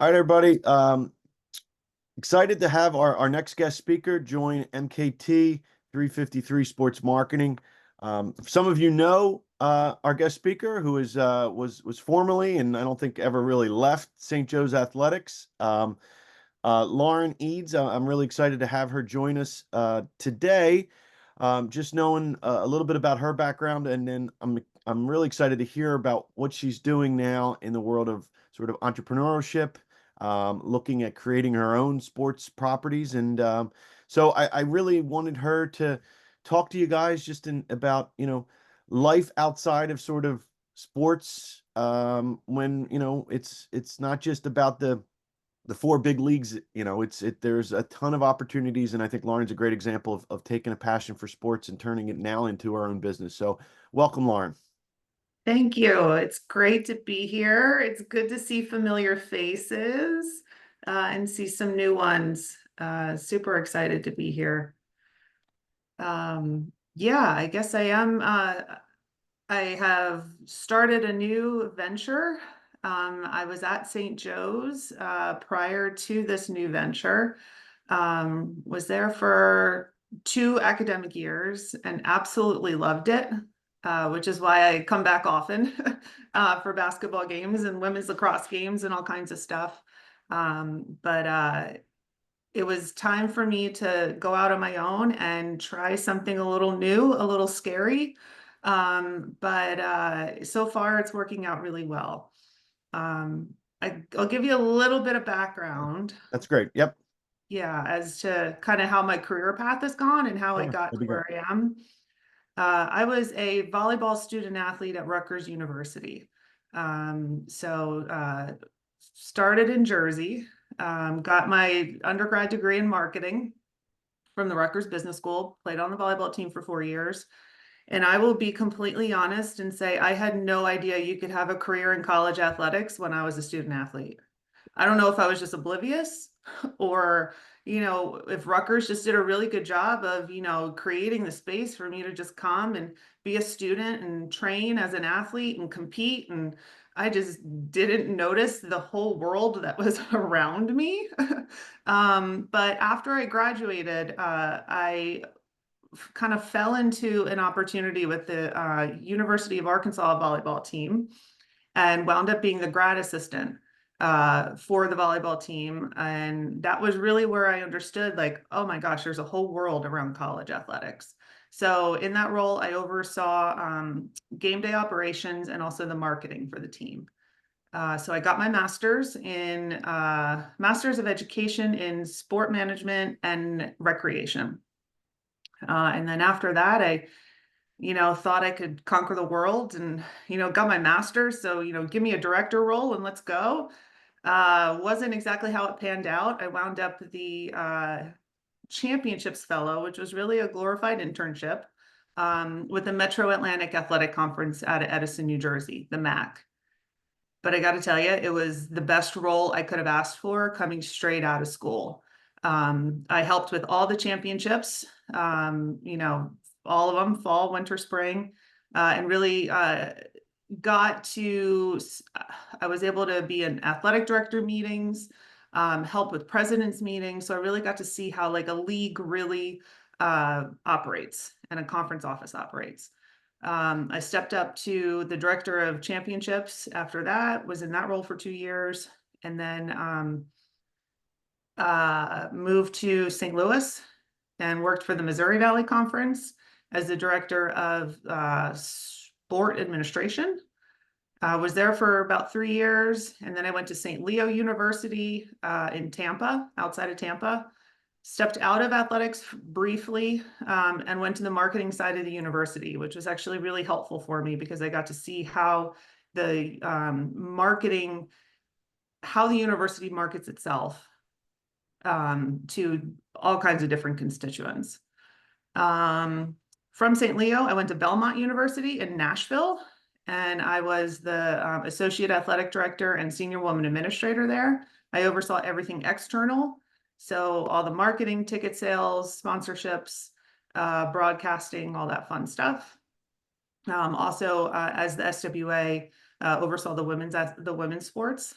All right, everybody. Excited to have our next guest speaker join MKT353 Sports Marketing. Some of you know our guest speaker, who is was formerly, and I don't think ever really left, St. Joe's Athletics. Lauren Eads. I'm really excited to have her join us today. Just knowing a little bit about her background, and then I'm really excited to hear about what she's doing now in the world of sort of entrepreneurship, looking at creating her own sports properties. And so I really wanted her to talk to you guys just about, life outside of sort of sports, when, it's not just about the four big leagues. There's a ton of opportunities. And I think Lauren's a great example of taking a passion for sports and turning it now into our own business. So welcome, Lauren. Thank you. It's great to be here. It's good to see familiar faces and see some new ones. Super excited to be here. Yeah, I guess I am. I have started a new venture. I was at St. Joe's prior to this new venture. Was there for 2 academic years and absolutely loved it, which is why I come back often for basketball games and women's lacrosse games and all kinds of stuff. But it was time for me to go out on my own and try something a little new, a little scary. But so far it's working out really well. I'll give you a little bit of background. That's great. Yep. Yeah, as to kind of how my career path has gone and how I Sure. got That'd to be great. where I am. I was a volleyball student athlete at Rutgers University. So started in Jersey, got my undergrad degree in marketing from the Rutgers Business School, played on the volleyball team for 4 years. And I will be completely honest and say I had no idea you could have a career in college athletics when I was a student athlete. I don't know if I was just oblivious or, if Rutgers just did a really good job of, creating the space for me to just come and be a student and train as an athlete and compete. And I just didn't notice the whole world that was around me. But after I graduated, I kind of fell into an opportunity with the University of Arkansas volleyball team and wound up being the grad assistant for the volleyball team. And that was really where I understood, like, oh my gosh, there's a whole world around college athletics. So in that role, I oversaw game day operations and also the marketing for the team. So I got my master's of education in sport management and recreation. And then after that, I thought I could conquer the world and, got my master's. So, give me a director role and let's go. Wasn't exactly how it panned out. I wound up the championships fellow, which was really a glorified internship with the Metro Atlantic Athletic Conference out of Edison, New Jersey, the MAC. But I got to tell you, it was the best role I could have asked for coming straight out of school. I helped with all the championships, all of them, fall, winter, spring, and really I was able to be in athletic director meetings, help with president's meetings. So I really got to see how like a league really operates and a conference office operates. I stepped up to the director of championships after that, was in that role for 2 years, and then moved to St. Louis and worked for the Missouri Valley Conference as the director of sport administration. I was there for about 3 years, and then I went to St. Leo University in Tampa, outside of Tampa. Stepped out of athletics briefly and went to the marketing side of the university, which was actually really helpful for me because I got to see how the how the university markets itself to all kinds of different constituents. From St. Leo, I went to Belmont University in Nashville, and I was the associate athletic director and senior woman administrator there. I oversaw everything external. So all the marketing, ticket sales, sponsorships, broadcasting, all that fun stuff. Also, as the SWA, oversaw the women's sports.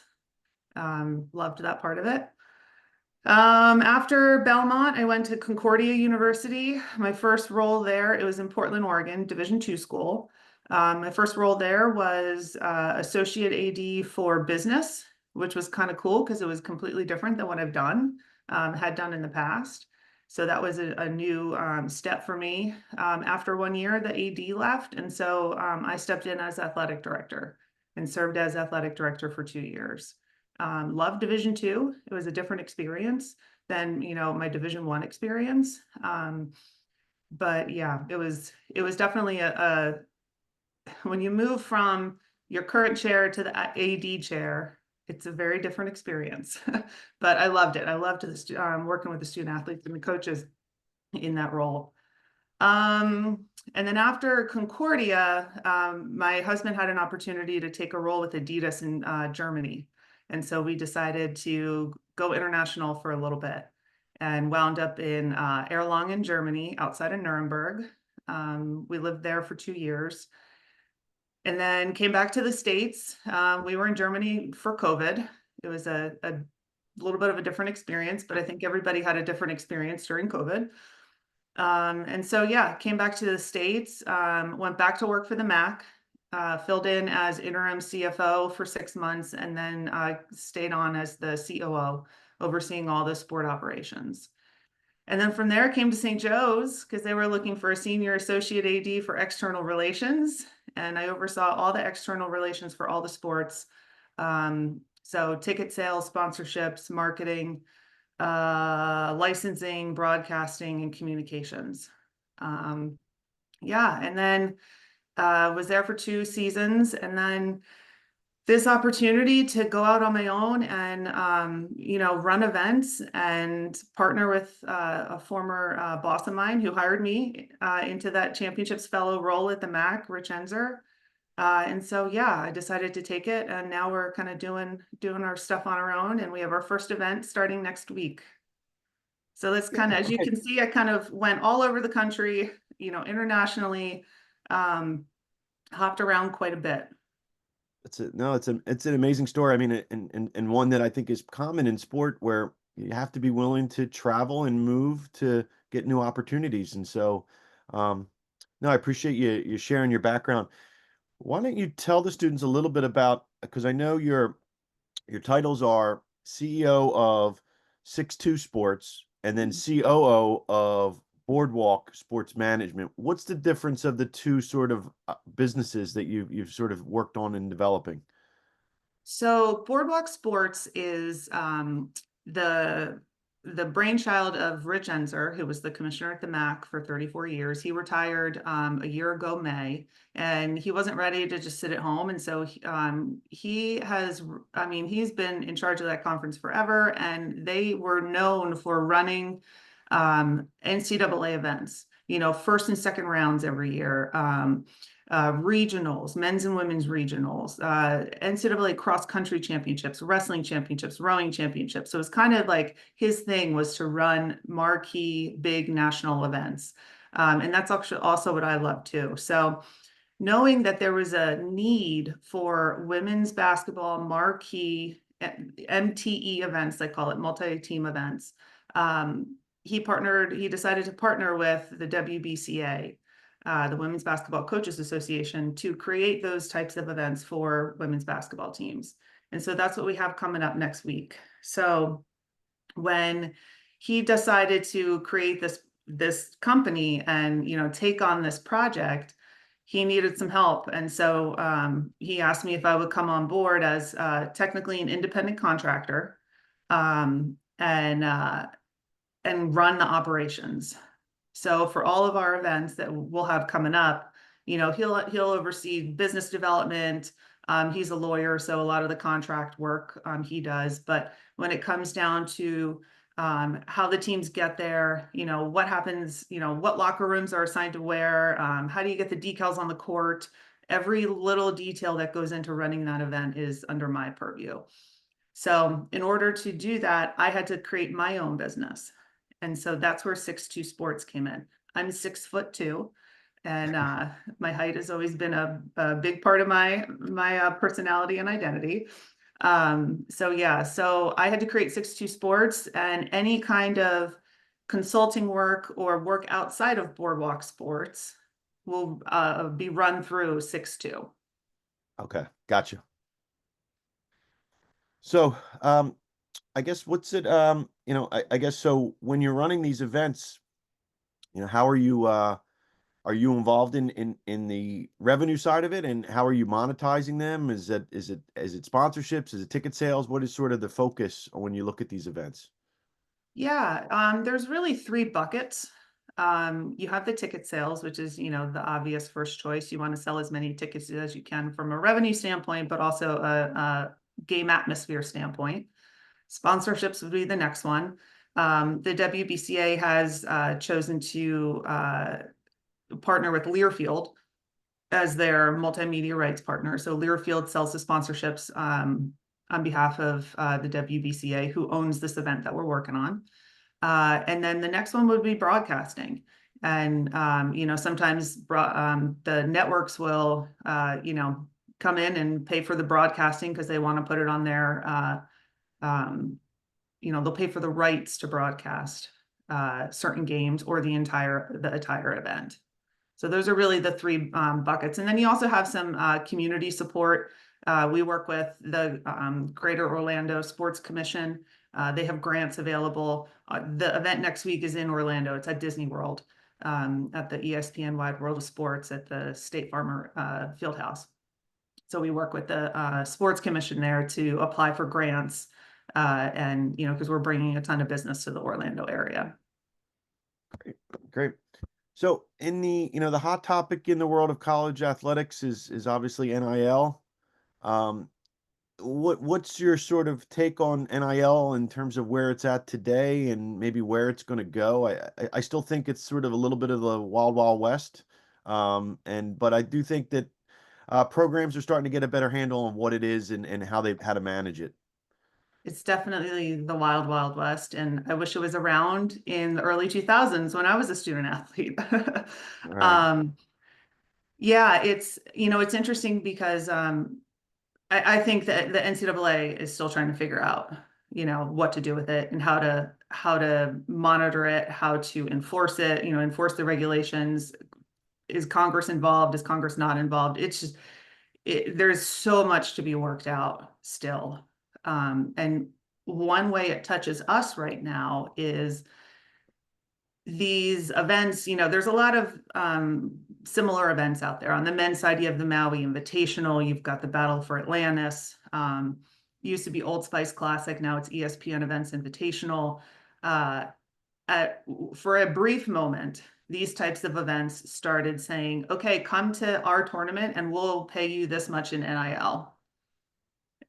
Loved that part of it. After Belmont, I went to Concordia University. My first role there, it was in Portland, Oregon, Division II school. My first role there was Associate AD for business, which was kind of cool because it was completely different than what I've had done in the past. So that was a new step for me. After 1 year, the AD left, and so I stepped in as athletic director and served as athletic director for 2 years. Loved Division II. It was a different experience than, my Division I experience. But yeah, it was definitely when you move from your current chair to the AD chair, it's a very different experience. But I loved it. I loved working with the student athletes and the coaches in that role. And then after Concordia, my husband had an opportunity to take a role with Adidas in Germany. And so we decided to go international for a little bit and wound up in Erlangen, Germany, outside of Nuremberg. We lived there for 2 years and then came back to the States. We were in Germany for COVID. It was a little bit of a different experience, but I think everybody had a different experience during COVID. And so, yeah, came back to the States, went back to work for the MAC, filled in as interim CFO for 6 months, and then stayed on as the COO, overseeing all the sport operations. And then from there came to St. Joe's because they were looking for a senior associate AD for external relations. And I oversaw all the external relations for all the sports. So ticket sales, sponsorships, marketing, licensing, broadcasting, and communications. Yeah, and then was there for 2 seasons, and then this opportunity to go out on my own and run events and partner with a former boss of mine who hired me into that championships fellow role at the MAC, Rich Enzer. And so, yeah, I decided to take it, and now we're kind of doing our stuff on our own, and we have our first event starting next week. So that's kind of, as you can see, I kind of went all over the country, internationally, hopped around quite a bit. It's an amazing story. I mean, and one that I think is common in sport, where you have to be willing to travel and move to get new opportunities. And so, no, I appreciate you sharing your background. Why don't you tell the students a little bit about, because I know your titles are CEO of SixTwo Sports and then COO of Boardwalk Sports Management. What's the difference of the two sort of businesses that you've sort of worked on in developing? So Boardwalk Sports is the brainchild of Rich Enzer, who was the commissioner at the MAC for 34 years. He retired a year ago, May, and he wasn't ready to just sit at home. And so he's been in charge of that conference forever, and they were known for running NCAA events, first and second rounds every year. Regionals, men's and women's regionals, NCAA cross-country championships, wrestling championships, rowing championships. So it's kind of like his thing was to run marquee, big national events. And that's actually also what I love too. So knowing that there was a need for women's basketball marquee MTE events, they call it multi-team events, he decided to partner with the WBCA, the Women's Basketball Coaches Association, to create those types of events for women's basketball teams. And so that's what we have coming up next week. So when he decided to create this company and take on this project, he needed some help. And so he asked me if I would come on board as technically an independent contractor and run the operations. So for all of our events that we'll have coming up, he'll oversee business development. He's a lawyer, so a lot of the contract work he does. But when it comes down to how the teams get there, what happens, what locker rooms are assigned to where, how do you get the decals on the court? Every little detail that goes into running that event is under my purview. So in order to do that, I had to create my own business. And so that's where SixTwo Sports came in. I'm 6'2", and my height has always been a big part of my personality and identity. So yeah, so I had to create SixTwo Sports, and any kind of consulting work or work outside of Boardwalk Sports will be run through SixTwo. Okay, gotcha. So, I guess what's it, I guess so when you're running these events, how are you involved in the revenue side of it, and how are you monetizing them? Is it sponsorships? Is it ticket sales? What is sort of the focus when you look at these events? Yeah, there's really three buckets. You have the ticket sales, which is, the obvious first choice. You want to sell as many tickets as you can from a revenue standpoint, but also a game atmosphere standpoint. Sponsorships would be the next one. The WBCA has chosen to partner with Learfield as their multimedia rights partner. So Learfield sells the sponsorships on behalf of the WBCA, who owns this event that we're working on. And then the next one would be broadcasting. And, sometimes the networks will, come in and pay for the broadcasting because they want to put it on their, they'll pay for the rights to broadcast certain games or the entire event. So those are really the three buckets. And then you also have some community support. We work with the Greater Orlando Sports Commission. They have grants available. The event next week is in Orlando. It's at Disney World, at the ESPN Wide World of Sports at the State Farm Fieldhouse. So we work with the Sports Commission there to apply for grants, and because we're bringing a ton of business to the Orlando area. Great. So in the hot topic in the world of college athletics is obviously NIL. Um, what's your sort of take on NIL in terms of where it's at today and maybe where it's going to go? I still think it's sort of a little bit of the wild, wild west. But I do think that programs are starting to get a better handle on what it is and how to manage it. It's definitely the wild, wild west. And I wish it was around in the early 2000s when I was a student athlete. Right. um, yeah, it's interesting because I think that the NCAA is still trying to figure out, what to do with it and how to monitor it, how to enforce it, enforce the regulations. Is Congress involved? Is Congress not involved? It's just there's so much to be worked out still. And one way it touches us right now is these events. There's a lot of similar events out there. On the men's side, you have the Maui Invitational, you've got the Battle for Atlantis. Used to be Old Spice Classic, now it's ESPN Events Invitational. For a brief moment, these types of events started saying, okay, come to our tournament and we'll pay you this much in NIL.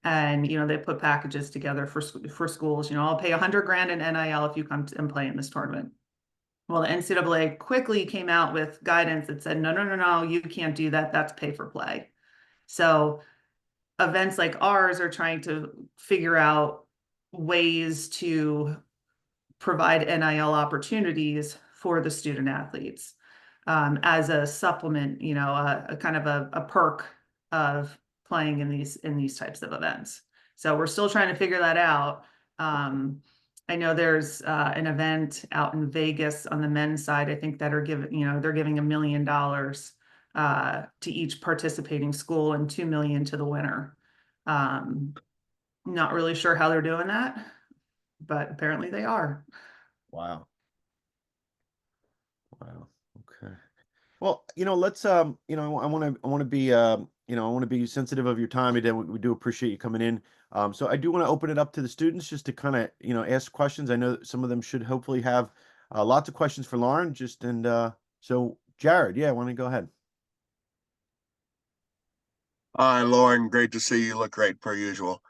And, they put packages together for schools. I'll pay 100 grand in NIL if you come and play in this tournament. Well, the NCAA quickly came out with guidance that said, no, no, no, no, you can't do that. That's pay for play. So events like ours are trying to figure out ways to provide NIL opportunities for the student athletes as a supplement, a kind of a perk of playing in these types of events. So we're still trying to figure that out. I know there's an event out in Vegas on the men's side, I think, that are they're giving $1 million to each participating school and 2 million to the winner. Not really sure how they're doing that, but apparently they are. Wow. Wow. Okay. Well, let's I want to be I want to be sensitive of your time, and we do appreciate you coming in. So I do want to open it up to the students just to kind of, ask questions. I know that some of them should hopefully have lots of questions for Lauren. So Jared, yeah, why don't you go ahead? Hi, Lauren. Great to see you. Look great per usual.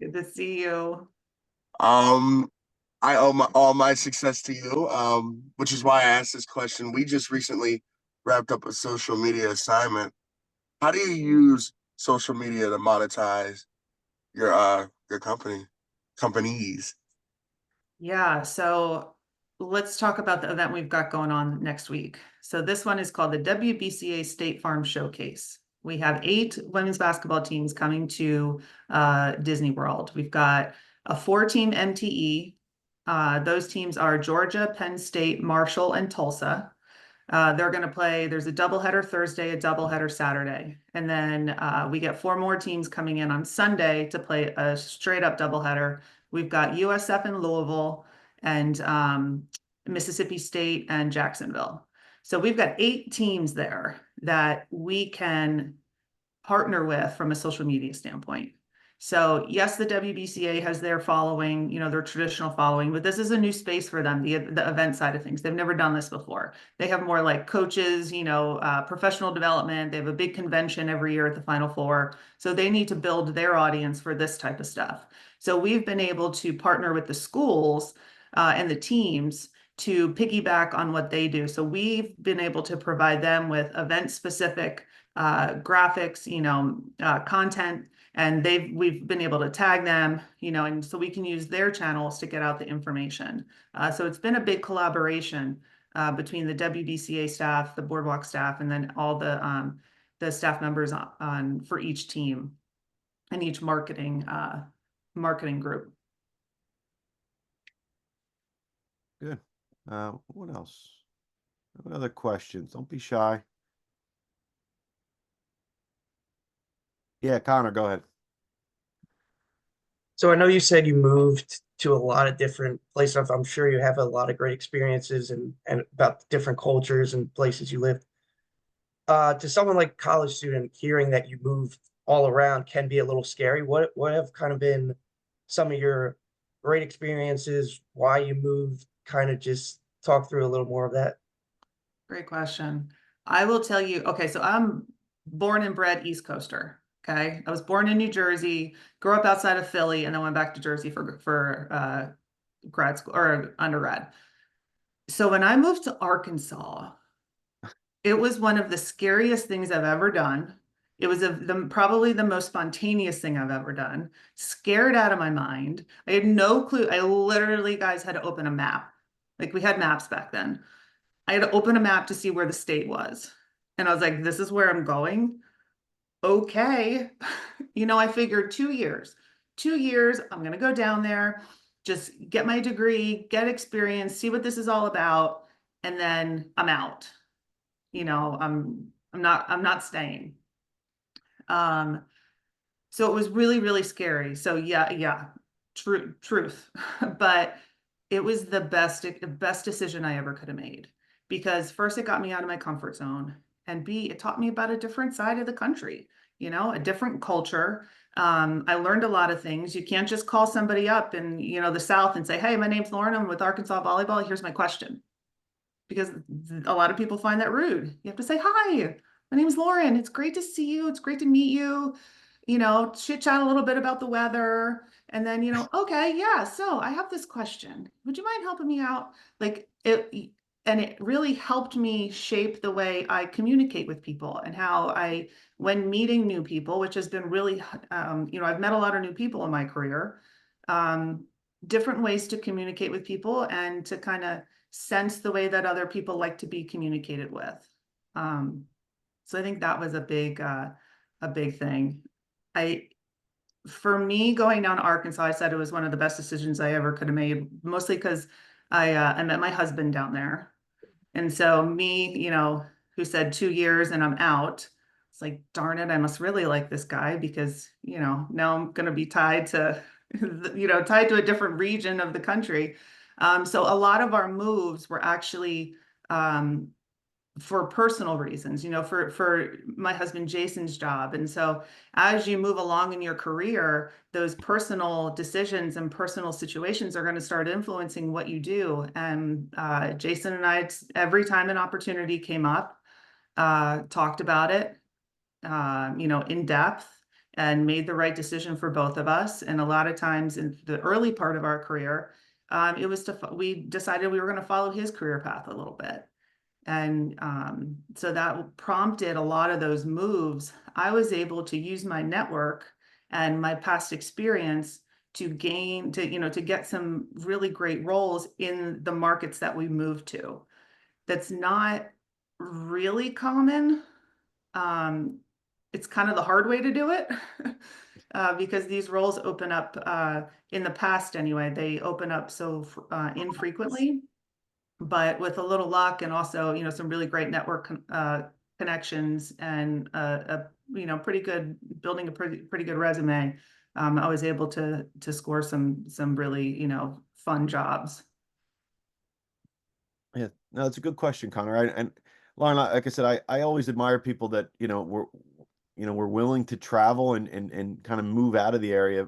Good to see you. Um, I owe all my success to you, which is why I asked this question. We just recently wrapped up a social media assignment. How do you use social media to monetize your companies? Yeah, so let's talk about the event we've got going on next week. So this one is called the WBCA State Farm Showcase. We have 8 women's basketball teams coming to Disney World. We've got a 4-team MTE. Those teams are Georgia, Penn State, Marshall, and Tulsa. They're going to play, there's a doubleheader Thursday, a doubleheader Saturday. And then we get 4 more teams coming in on Sunday to play a straight up doubleheader. We've got USF in Louisville and Mississippi State and Jacksonville. So we've got 8 teams there that we can partner with from a social media standpoint. So yes, the WBCA has their following, you know, their traditional following, but this is a new space for them, the event side of things. They've never done this before. They have more like coaches, you know, professional development. They have a big convention every year at the Final Four. So they need to build their audience for this type of stuff. So we've been able to partner with the schools and the teams to piggyback on what they do. So we've been able to provide them with event-specific graphics, you know, content, and we've been able to tag them, you know, and so we can use their channels to get out the information. So it's been a big collaboration between the WBCA staff, the Boardwalk staff, and then all the staff members for each team and each marketing group. Good. What else? What other questions? Don't be shy. Yeah, Connor, go ahead. So I know you said you moved to a lot of different places. I'm sure you have a lot of great experiences and about different cultures and places you lived. To someone like a college student, hearing that you moved all around can be a little scary. What have kind of been some of your great experiences, why you moved, kind of just talk through a little more of that? Great question. I will tell you, okay, so I'm born and bred East Coaster. Okay. I was born in New Jersey, grew up outside of Philly, and then went back to Jersey for grad school or undergrad. So when I moved to Arkansas, it was one of the scariest things I've ever done. It was probably the most spontaneous thing I've ever done. Scared out of my mind. I had no clue. I literally, guys, had to open a map. Like we had maps back then. I had to open a map to see where the state was. And I was like, this is where I'm going. Okay. You know, I figured 2 years, I'm going to go down there, just get my degree, get experience, see what this is all about. And then I'm out. You know, I'm not staying. So it was really, really scary. So yeah, truth. But it was the best decision I ever could have made, because first it got me out of my comfort zone, and B, it taught me about a different side of the country, you know, a different culture. I learned a lot of things. You can't just call somebody up in, you know, the South and say, hey, my name's Lauren, I'm with Arkansas Volleyball, here's my question. Because a lot of people find that rude. You have to say, hi, my name is Lauren. It's great to see you. It's great to meet you. You know, chit chat a little bit about the weather. And then, you know, okay, yeah, so I have this question. Would you mind helping me out? Like and it really helped me shape the way I communicate with people, and how when meeting new people, which has been really, you know, I've met a lot of new people in my career, different ways to communicate with people and to kind of sense the way that other people like to be communicated with. So I think that was a big thing. For me, going down to Arkansas, I said it was one of the best decisions I ever could have made, mostly because I met my husband down there. And so me, you know, who said 2 years and I'm out, it's like, darn it, I must really like this guy, because, you know, now I'm going to be tied to, you know, tied to a different region of the country. So a lot of our moves were actually for personal reasons, you know, for my husband Jason's job. And so as you move along in your career, those personal decisions and personal situations are going to start influencing what you do. And Jason and I, every time an opportunity came up, talked about it, you know, in depth, and made the right decision for both of us. And a lot of times in the early part of our career, it was we decided we were going to follow his career path a little bit. And so that prompted a lot of those moves. I was able to use my network and my past experience to get some really great roles in the markets that we moved to. That's not really common. it's kind of the hard way to do it. Because these roles open up, in the past anyway, they open up so infrequently, but with a little luck and also, you know, some really great network connections and you know, building a pretty good resume, I was able to score some really, you know, fun jobs. Yeah, no, it's a good question, Connor. And Lauren, like I said, I always admire people that, were willing to travel and kind of move out of the area,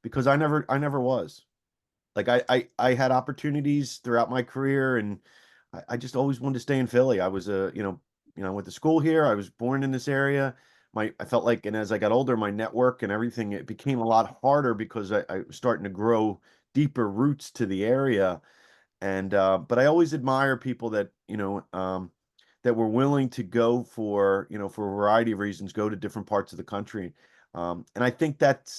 because I never was. Like I had opportunities throughout my career, and I just always wanted to stay in Philly. I was I went to school here. I was born in this area. I felt like, and as I got older, my network and everything, it became a lot harder because I was starting to grow deeper roots to the area. And but I always admire people that, that were willing to go for, for a variety of reasons, go to different parts of the country. And I think that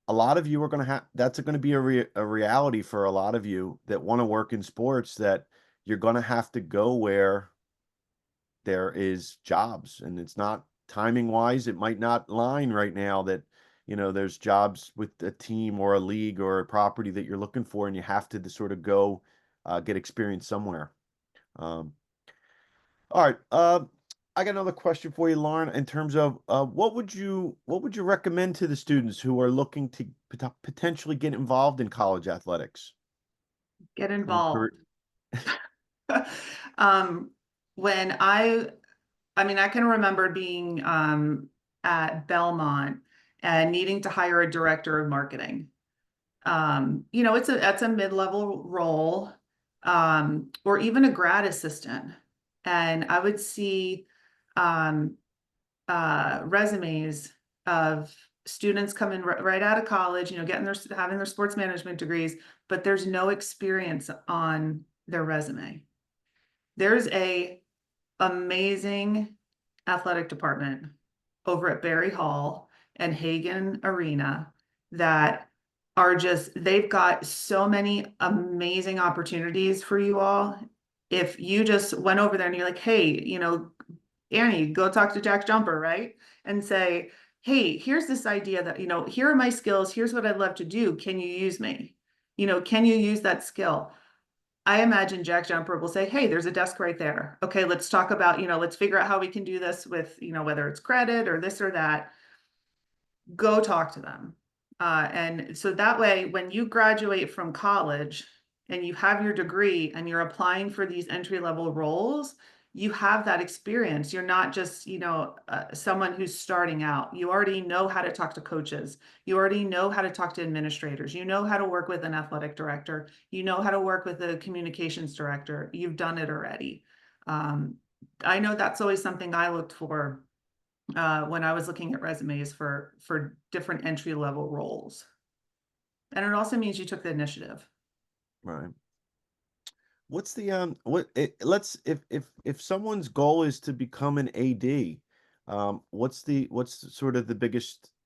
a lot of you are going to that's going to be a reality for a lot of you that want to work in sports, that you're going to have to go where there is jobs, and it's not timing wise. It might not line right now that, there's jobs with a team or a league or a property that you're looking for, and you have to sort of go get experience somewhere. Um, all right. I got another question for you, Lauren, in terms of what would you recommend to the students who are looking to potentially get involved in college athletics? Get From a involved. career- Um, when I mean, I can remember being at Belmont and needing to hire a director of marketing. You know, that's a mid-level role, or even a grad assistant. And I would see um, resumes of students coming right out of college, you know, having their sports management degrees, but there's no experience on their resume. There's a amazing athletic department over at Berry Hall and Hagen Arena that they've got so many amazing opportunities for you all. If you just went over there and you're like, hey, you know, Annie, go talk to Jack Jumper, right? And say, hey, here's this idea that, you know, here are my skills. Here's what I'd love to do. Can you use me? You know, can you use that skill? I imagine Jack Jumper will say, hey, there's a desk right there. Okay, let's talk about, you know, let's figure out how we can do this with, you know, whether it's credit or this or that. Go talk to them. And so that way, when you graduate from college and you have your degree and you're applying for these entry-level roles, you have that experience. You're not just, you know, someone who's starting out. You already know how to talk to coaches. You already know how to talk to administrators. You know how to work with an athletic director. You know how to work with a communications director. You've done it already. I know that's always something I looked for when I was looking at resumes for different entry-level roles. And it also means you took the initiative. Right. What's the let's if someone's goal is to become an AD, what's sort of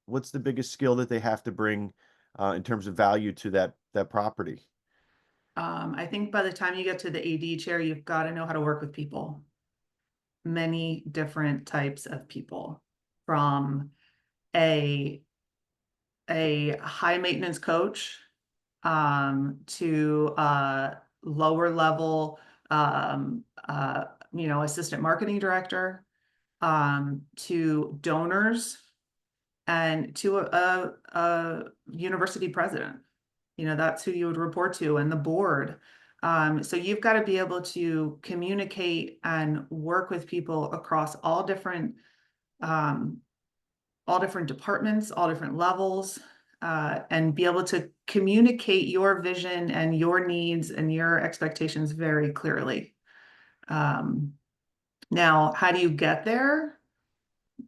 what's the biggest skill that they have to bring in terms of value to that property? I think by the time you get to the AD chair, you've got to know how to work with people. Many different types of people, from a high maintenance coach to lower level you know, assistant marketing director, to donors, and to a university president. You know, that's who you would report to, and the board. So you've got to be able to communicate and work with people across all different departments, all different levels, and be able to communicate your vision and your needs and your expectations very clearly. Now, how do you get there?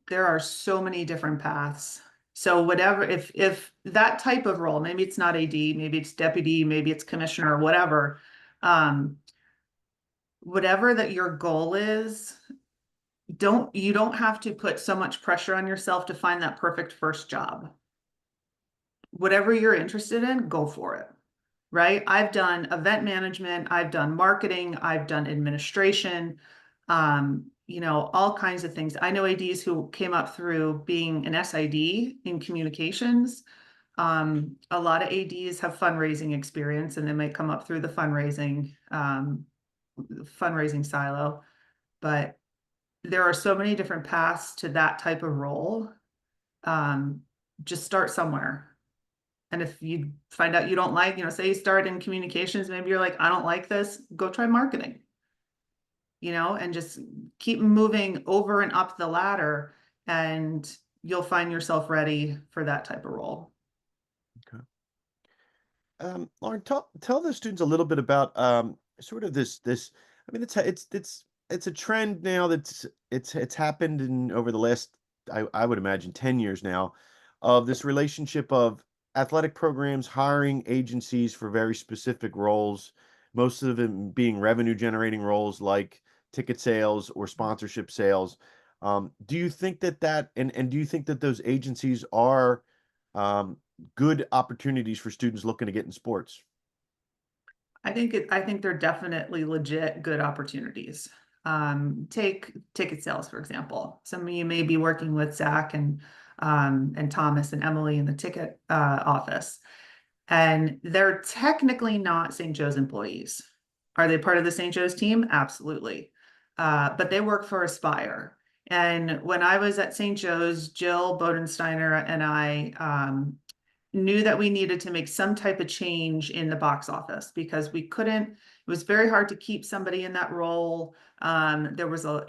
There are so many different paths. So whatever, if that type of role, maybe it's not AD, maybe it's deputy, maybe it's commissioner, whatever, whatever that your goal is, you don't have to put so much pressure on yourself to find that perfect first job. Whatever you're interested in, go for it. Right? I've done event management, I've done marketing, I've done administration. you know, all kinds of things. I know ADs who came up through being an SID in communications. A lot of ADs have fundraising experience, and they might come up through the fundraising silo, but there are so many different paths to that type of role. Just start somewhere. And if you find out you don't like, you know, say you start in communications, maybe you're like, I don't like this, go try marketing, you know, and just keep moving over and up the ladder, and you'll find yourself ready for that type of role. Okay. Lauren, tell the students a little bit about sort of this. I mean, it's a trend now it's happened in over the last I would imagine 10 years now, of this relationship of athletic programs hiring agencies for very specific roles, most of them being revenue generating roles like ticket sales or sponsorship sales. Do you think and do you think that those agencies are um, good opportunities for students looking to get in sports? I think they're definitely legit good opportunities. Take ticket sales, for example. Some of you may be working with Zach and Thomas and Emily in the ticket office, and they're technically not St. Joe's employees. Are they part of the St. Joe's team? Absolutely. But they work for Aspire. And when I was at St. Joe's, Jill Bodensteiner and I knew that we needed to make some type of change in the box office, because we couldn't, it was very hard to keep somebody in that role. There was a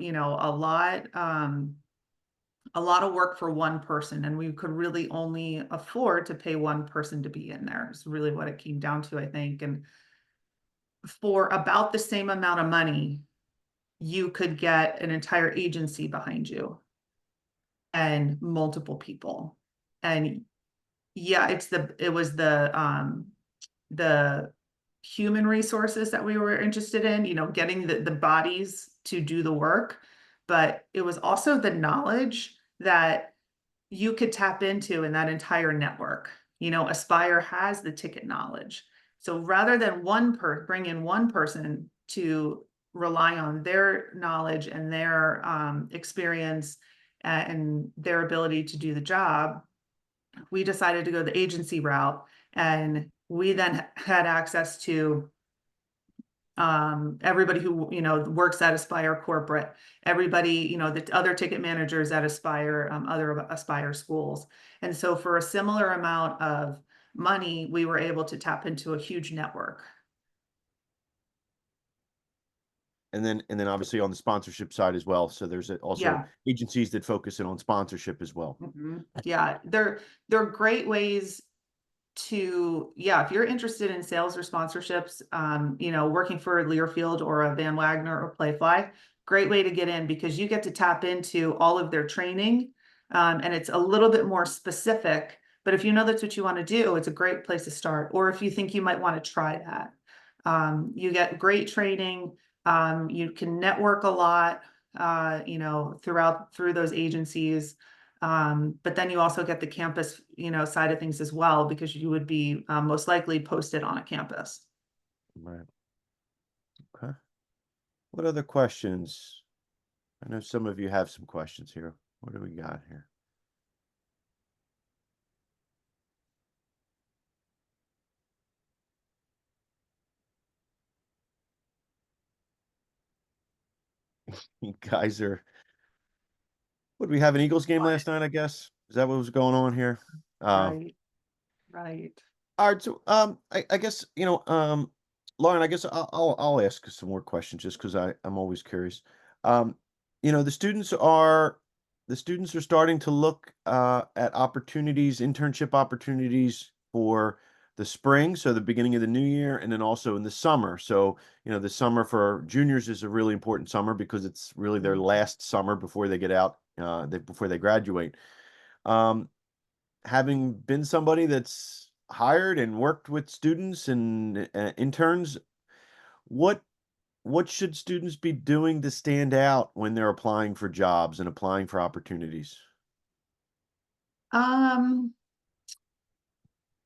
lot of work for one person, and we could really only afford to pay one person to be in there. It's really what it came down to, I think. And for about the same amount of money, you could get an entire agency behind you and multiple people. And yeah, it was the human resources that we were interested in, you know, getting the bodies to do the work, but it was also the knowledge that you could tap into in that entire network. You know, Aspire has the ticket knowledge. So rather than bring in one person to rely on their knowledge and their experience and their ability to do the job, we decided to go the agency route, and we then had access to everybody who, you know, works at Aspire corporate, everybody, you know, the other ticket managers at Aspire, other Aspire schools. And so for a similar amount of money, we were able to tap into a huge network. And then obviously on the sponsorship side as well. So there's also Yeah. agencies that focus in on sponsorship as well. Yeah, they're great ways to, yeah, if you're interested in sales or sponsorships, you know, working for Learfield or a Van Wagner or Playfly, great way to get in, because you get to tap into all of their training, and it's a little bit more specific. But if you know that's what you want to do, it's a great place to start. Or if you think you might want to try that, you get great training. You can network a lot, you know, through those agencies. But then you also get the campus, you know, side of things as well, because you would be most likely posted on a campus. Right. Okay. What other questions? I know some of you have some questions here. What do we got here? You guys are, what did we have an Eagles game last night, I guess? Is that what was going on here? Right. Right. All right, so I guess Lauren, I guess I'll ask some more questions just because I'm always curious. Um, the students are starting to look at opportunities, internship opportunities for the spring, so the beginning of the new year, and then also in the summer. So the summer for juniors is a really important summer because it's really their last summer before they get out, before they graduate. Um, Having been somebody that's hired and worked with students and interns, what what should students be doing to stand out when they're applying for jobs and applying for opportunities?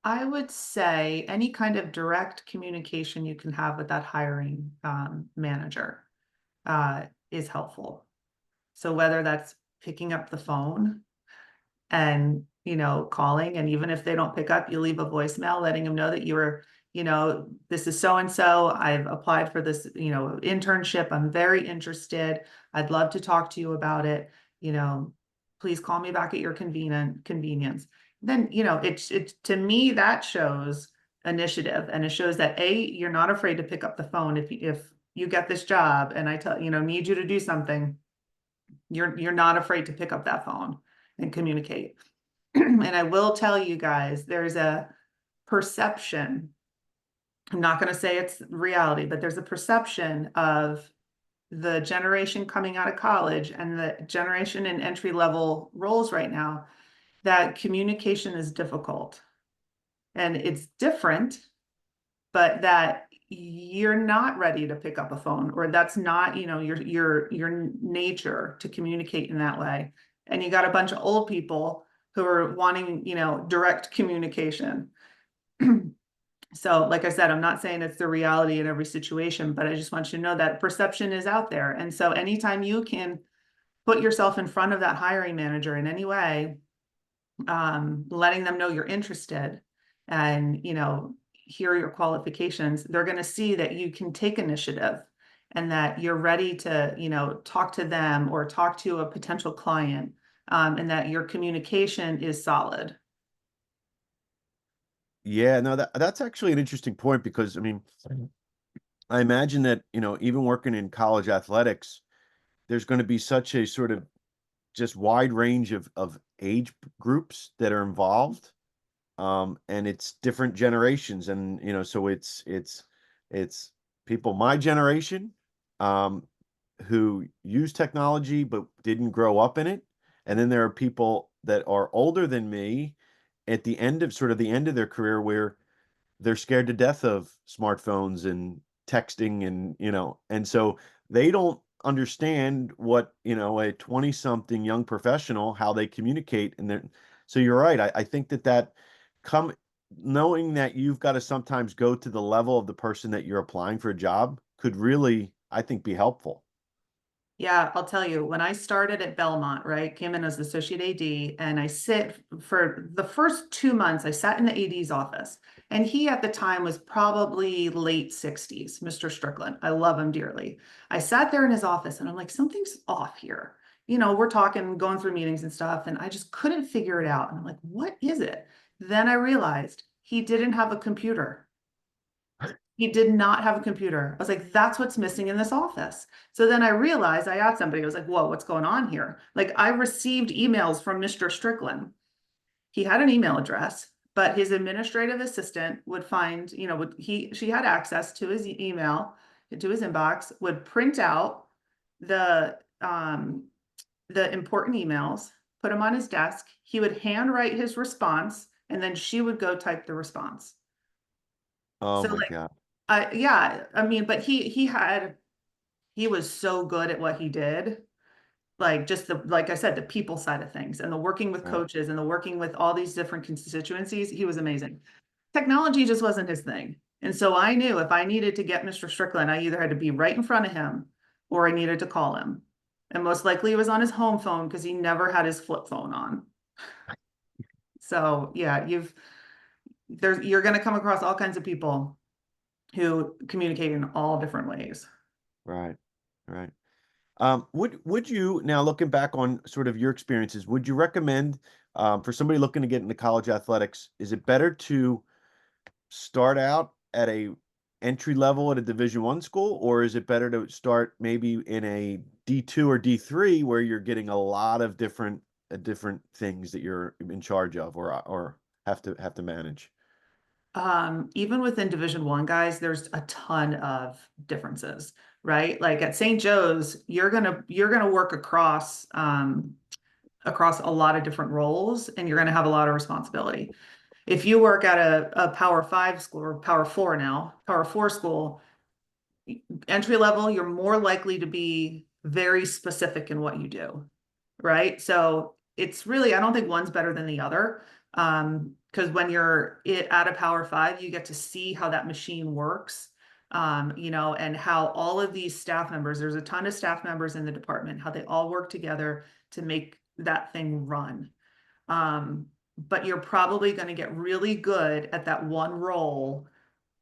I would say any kind of direct communication you can have with that hiring manager is helpful. So whether that's picking up the phone and, calling, and even if they don't pick up, you leave a voicemail letting them know that you were, this is so-and-so, I've applied for this, internship. I'm very interested. I'd love to talk to you about it. Please call me back at your convenience. Then, it to me, that shows initiative, and it shows that you're not afraid to pick up the phone. If you get this job and I need you to do something, you're not afraid to pick up that phone and communicate. And I will tell you guys, there's a perception. I'm not going to say it's reality, but there's a perception of the generation coming out of college and the generation in entry-level roles right now that communication is difficult. And it's different, but that you're not ready to pick up a phone, or that's not, your nature to communicate in that way. And you got a bunch of old people who are wanting, direct communication. So, like I said, I'm not saying it's the reality in every situation, but I just want you to know that perception is out there. And so anytime you can put yourself in front of that hiring manager in any way, letting them know you're interested and, hear your qualifications, they're going to see that you can take initiative and that you're ready to, talk to them or talk to a potential client, and that your communication is solid. Yeah, no, that's actually an interesting point because I imagine that, even working in college athletics, there's going to be such a sort of just wide range of age groups that are involved. And it's different generations. And, so it's people my generation, who use technology but didn't grow up in it. And then there are people that are older than me at the end of their career where they're scared to death of smartphones and texting and, and so they don't understand what, a 20 something young professional, how they communicate. And then, so you're right. I think that knowing that you've got to sometimes go to the level of the person that you're applying for a job could really, I think, be helpful. Yeah, I'll tell you, when I started at Belmont, right, came in as associate AD, and I sit for the first 2 months, I sat in the AD's office, and he at the time was probably late 60s, Mr. Strickland. I love him dearly. I sat there in his office and I'm like, something's off here. We're talking, going through meetings and stuff, and I just couldn't figure it out. And I'm like, what is it? Then I realized he didn't have a computer. He did not have a computer. I was like, that's what's missing in this office. So then I realized, I asked somebody, I was like, whoa, what's going on here? Like, I received emails from Mr. Strickland. He had an email address, but his administrative assistant would find, she had access to his email, to his inbox, would print out the important emails, put them on his desk. He would handwrite his response, and then she would go type the response. Oh So my like, God. yeah, but he was so good at what he did. Like just like I said, the people side of things and the working with Right. coaches and the working with all these different constituencies, he was amazing. Technology just wasn't his thing. And so I knew if I needed to get Mr. Strickland, I either had to be right in front of him or I needed to call him. And most likely it was on his home phone because he never had his flip phone on. So yeah, you're going to come across all kinds of people who communicate in all different ways. Right. Right. Would you, now looking back on sort of your experiences, would you recommend, for somebody looking to get into college athletics, is it better to start out at a entry level at a Division I school, or is it better to start maybe in a D2 or D3 where you're getting a lot of different things that you're in charge of or have to manage? Even within Division I, guys, there's a ton of differences, right? Like at St. Joe's, you're gonna work across a lot of different roles, and you're gonna have a lot of responsibility. If you work at a Power 5 school or Power 4 now, Power 4 school, entry level, you're more likely to be very specific in what you do, right? So it's really, I don't think one's better than the other. Because when you're at a Power 5, you get to see how that machine works. you know, and how all of these staff members, there's a ton of staff members in the department, how they all work together to make that thing run. But you're probably going to get really good at that one role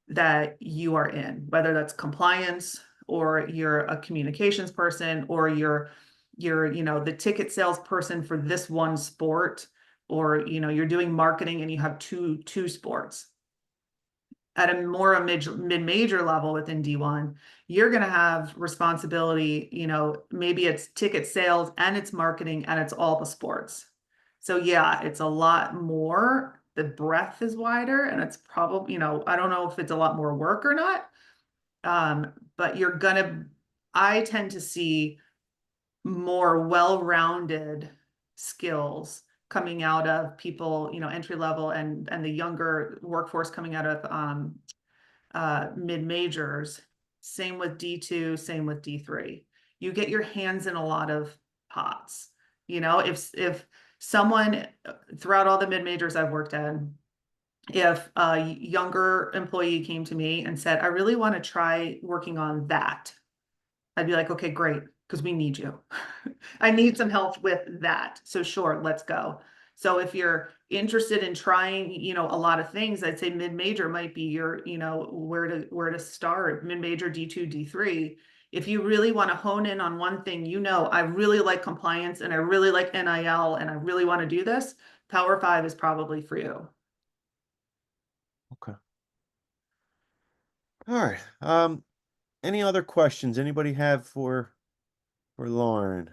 that you are in, whether that's compliance or you're a communications person or you're, you know, the ticket salesperson for this one sport, or, you know, you're doing marketing and you have two sports. At a more mid-major level within D1, you're going to have responsibility, you know, maybe it's ticket sales and it's marketing and it's all the sports. So yeah, it's a lot more, the breadth is wider, and it's probably, you know, I don't know if it's a lot more work or not. But I tend to see more well-rounded skills coming out of people, you know, entry level and the younger workforce coming out of mid majors. Same with D2, same with D3. You get your hands in a lot of pots. You know, if someone throughout all the mid majors I've worked in, if a younger employee came to me and said, I really want to try working on that, I'd be like, okay, great, because we need you. I need some help with that. So sure, let's go. So if you're interested in trying, you know, a lot of things, I'd say mid-major might be your, you know, where to start, mid-major, D2, D3. If you really want to hone in on one thing, you know, I really like compliance and I really like NIL and I really want to do this, Power 5 is probably for you. Okay. All right. Any other questions anybody have for Lauren?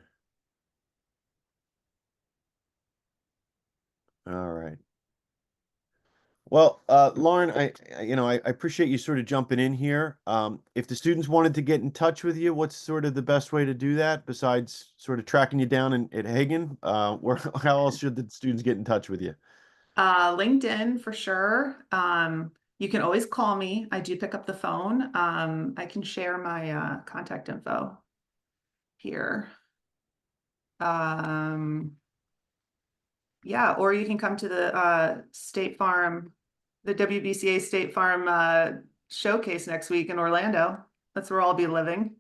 All right. Well, Lauren, I appreciate you sort of jumping in here. If the students wanted to get in touch with you, what's sort of the best way to do that besides sort of tracking you down at Hagen? How else should the students get in touch with you? LinkedIn for sure. You can always call me. I do pick up the phone. I can share my contact info here. Yeah, or you can come to the State Farm, the WBCA State Farm showcase next week in Orlando. That's where I'll be living.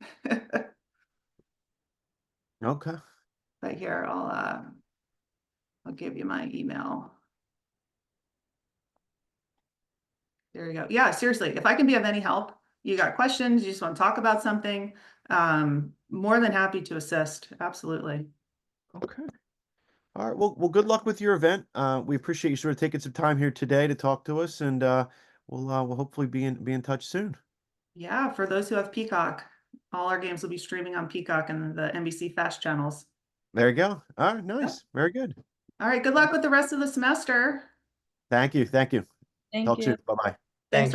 Okay. But here, I'll give you my email. There you go. Yeah, seriously, if I can be of any help, you got questions, you just want to talk about something, more than happy to assist. Absolutely. Okay. All right. Well, good luck with your event. We appreciate you sort of taking some time here today to talk to us, and we'll hopefully be in touch soon. Yeah, for those who have Peacock, all our games will be streaming on Peacock and the NBC Fast channels. There you go. All right. Nice. Yep. Very good. All right. Good luck with the rest of the semester. Thank you. Thank you. Thank Talk you. soon. Bye-bye. Thanks. Thanks.